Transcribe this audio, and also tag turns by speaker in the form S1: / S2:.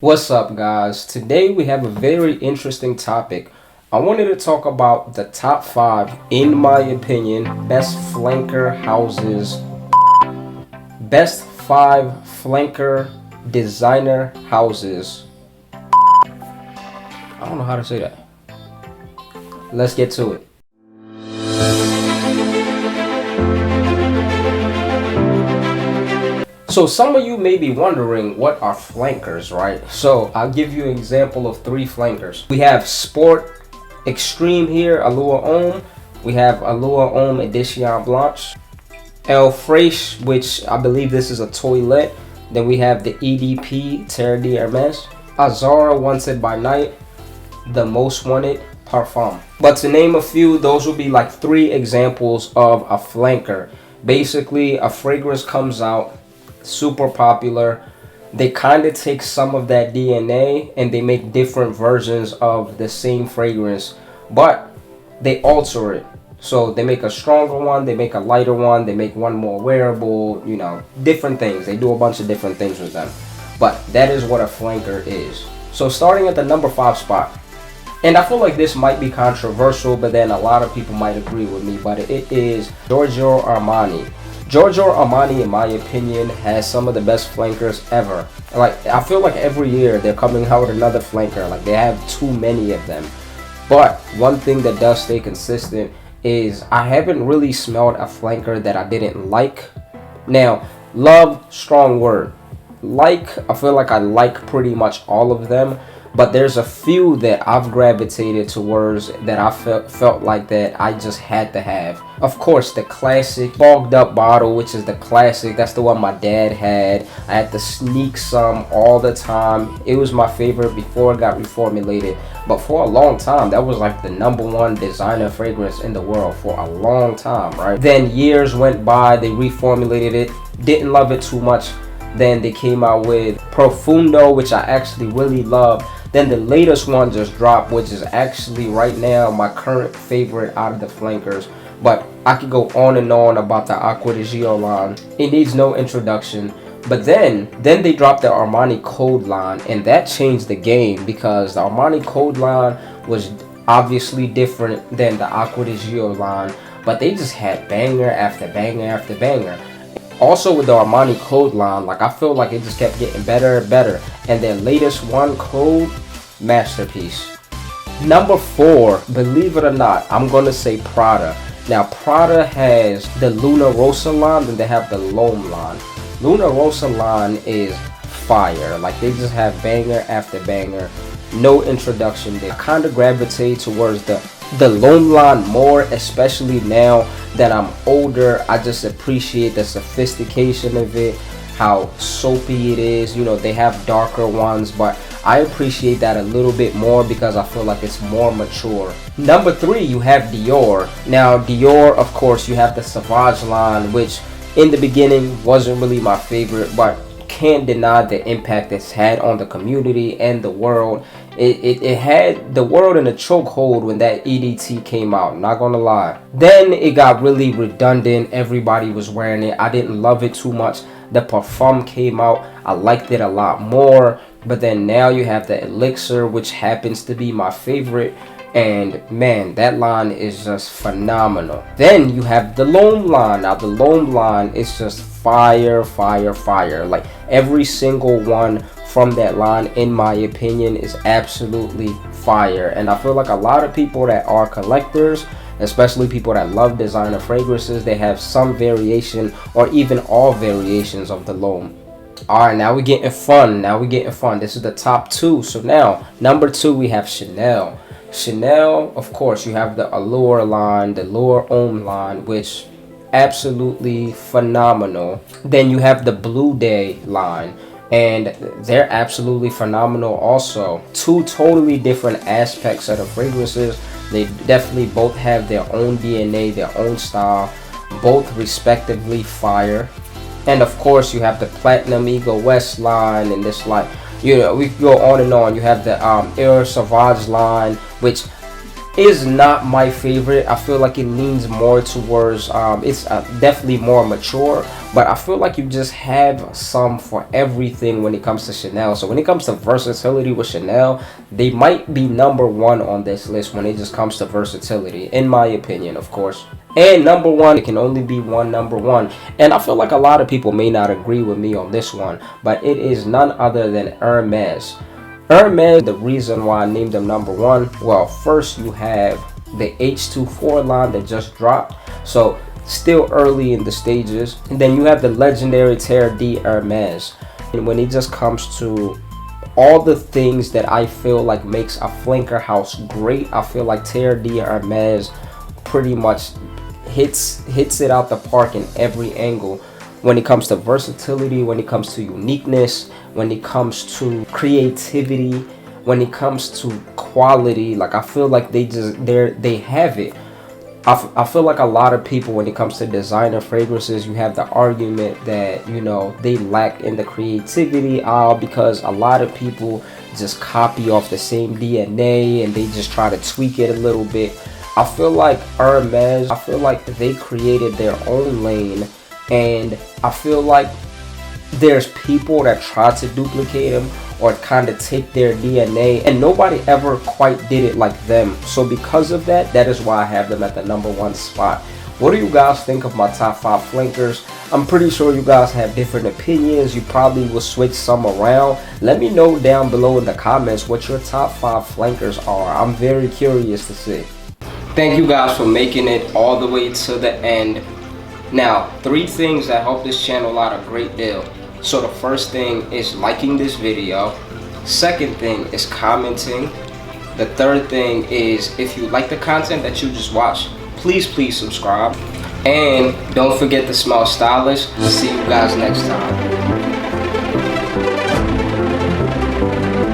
S1: What's up, guys? Today we have a very interesting topic. I wanted to talk about the top 5, in my opinion, best flanker houses. Best 5 flanker designer houses. I don't know how to say that. Let's get to it. So some of you may be wondering, what are flankers, right? So I'll give you an example of 3 flankers. We have Sport Extreme here, Allure Homme. We have Allure Homme Edition Blanche. El Fraiche, which I believe this is a toilet. Then we have the EDP, Terre de Hermes. Azara Wanted by Night. The Most Wanted, PARFUM. But to name a few, those will be like 3 examples of a flanker. Basically, a fragrance comes out, super popular. They kind of take some of that DNA and they make different versions of the same fragrance, but they alter it. So they make a stronger one, they make a lighter one, they make one more wearable, different things. They do a bunch of different things with them. But that is what a flanker is. So starting at the number 5 spot, and I feel like this might be controversial, but then a lot of people might agree with me, but it is Giorgio Armani. Giorgio Armani, in my opinion, has some of the best flankers ever. Like, I feel like every year they're coming out with another flanker. Like, they have too many of them. But one thing that does stay consistent is I haven't really smelled a flanker that I didn't like. Now, love, strong word. Like, I feel like I like pretty much all of them. But there's a few that I've gravitated towards that I felt like that I just had to have. Of course, the classic fogged up bottle, which is the classic. That's the one my dad had. I had to sneak some all the time. It was my favorite before it got reformulated. But for a long time, that was like the #1 designer fragrance in the world for a long time, right? Then years went by, they reformulated it. Didn't love it too much. Then they came out with Profundo, which I actually really love. Then the latest one just dropped, which is actually right now my current favorite out of the flankers. But I could go on and on about the Acqua di Gio line. It needs no introduction. But then they dropped the Armani Code line, and that changed the game because the Armani Code line was obviously different than the Acqua di Gio line. But they just had banger after banger after banger. Also with the Armani Code line, like, I feel like it just kept getting better and better. And their latest one, Code, masterpiece. Number 4, believe it or not, I'm gonna say Prada. Now Prada has the Luna Rossa line, then they have the L'Homme line. Luna Rossa line is fire. Like, they just have banger after banger. No introduction. They kind of gravitate towards the L'Homme line more, especially now that I'm older. I just appreciate the sophistication of it, how soapy it is. They have darker ones, but I appreciate that a little bit more because I feel like it's more mature. Number 3, you have Dior. Now Dior, of course, you have the Sauvage line, which in the beginning wasn't really my favorite, but can't deny the impact it's had on the community and the world. It had the world in a chokehold when that EDT came out, not gonna lie. Then it got really redundant. Everybody was wearing it. I didn't love it too much. The PARFUM came out. I liked it a lot more. But then now you have the ELIXIR, which happens to be my favorite. And man, that line is just phenomenal. Then you have the L'Homme line. Now the L'Homme line is just fire, fire, fire. Like, every single one from that line, in my opinion, is absolutely fire. And I feel like a lot of people that are collectors, especially people that love designer fragrances, they have some variation or even all variations of the L'Homme. Alright, now we're getting fun. This is the top 2. So now, number 2, we have Chanel. Chanel, of course, you have the Allure line, the Allure Homme line, which absolutely phenomenal. Then you have the Blue Day line, and they're absolutely phenomenal also. 2 totally different aspects of the fragrances. They definitely both have their own DNA, their own style, both respectively fire. And of course you have the Platinum Eagle West line, and this line, we can go on and on. You have the Air Sauvage line, which is not my favorite. I feel like it leans more towards it's definitely more mature, but I feel like you just have some for everything when it comes to Chanel. So when it comes to versatility with Chanel, they might be #1 on this list when it just comes to versatility, in my opinion, of course. And #1, it can only be one #1, and I feel like a lot of people may not agree with me on this one, but it is none other than Hermes. Hermes, the reason why I named them #1, well, first you have the H24 line that just dropped, so still early in the stages. And then you have the legendary Terre de Hermes. And when it just comes to all the things that I feel like makes a flanker house great, I feel like Terre de Hermes pretty much hits it out the park in every angle. When it comes to versatility, when it comes to uniqueness, when it comes to creativity, when it comes to quality, like I feel like they have it. I feel like a lot of people, when it comes to designer fragrances, you have the argument that, you know, they lack in the creativity because a lot of people just copy off the same DNA and they just try to tweak it a little bit. I feel like Hermes, I feel like they created their own lane, and I feel like there's people that try to duplicate them or kind of take their DNA, and nobody ever quite did it like them. So because of that, that is why I have them at the #1 spot. What do you guys think of my top 5 flankers? I'm pretty sure you guys have different opinions. You probably will switch some around. Let me know down below in the comments what your top 5 flankers are. I'm very curious to see. Thank you guys for making it all the way to the end. Now, 3 things that help this channel out a great deal. So the first thing is liking this video. Second thing is commenting. The third thing is, if you like the content that you just watched, please subscribe. And don't forget to smell stylish. See you guys next time.